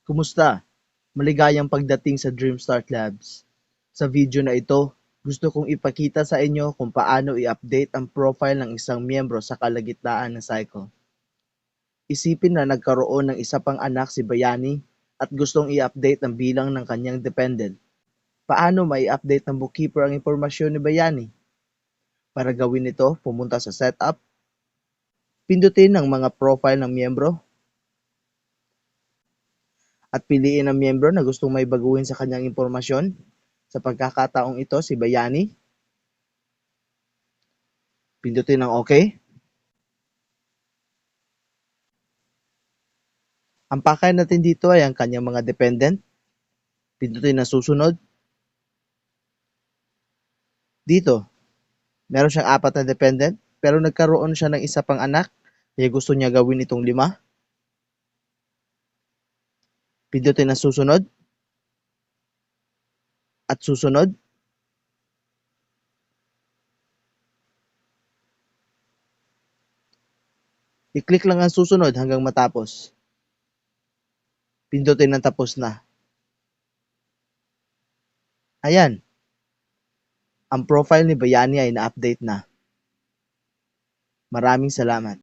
Kumusta? Maligayang pagdating sa Dreamstart Labs. Sa video na ito, gusto kong ipakita sa inyo kung paano i-update ang profile ng isang miyembro sa kalagitnaan ng cycle. Isipin na nagkaroon ng isa pang anak si Bayani at gustong i-update ang bilang ng kanyang dependent. Paano mai-update ng bookkeeper ang impormasyon ni Bayani? Para gawin ito, pumunta sa Setup, pindutin ang mga profile ng miyembro, at piliin ang miyembro na gustong may baguhin sa kanyang impormasyon. Sa pagkakataong ito, si Bayani. Pindutin ang OK. Ang pakay natin dito ay ang kanyang mga dependent. Pindutin ang susunod. Dito, meron siyang 4 na dependent, pero nagkaroon siya ng isa pang anak, kaya gusto niya gawin itong 5. Pindutin ang susunod. At susunod. I-click lang ang susunod hanggang matapos. Pindutin ang tapos na. Ayan. Ang profile ni Bayani ay na-update na. Maraming salamat.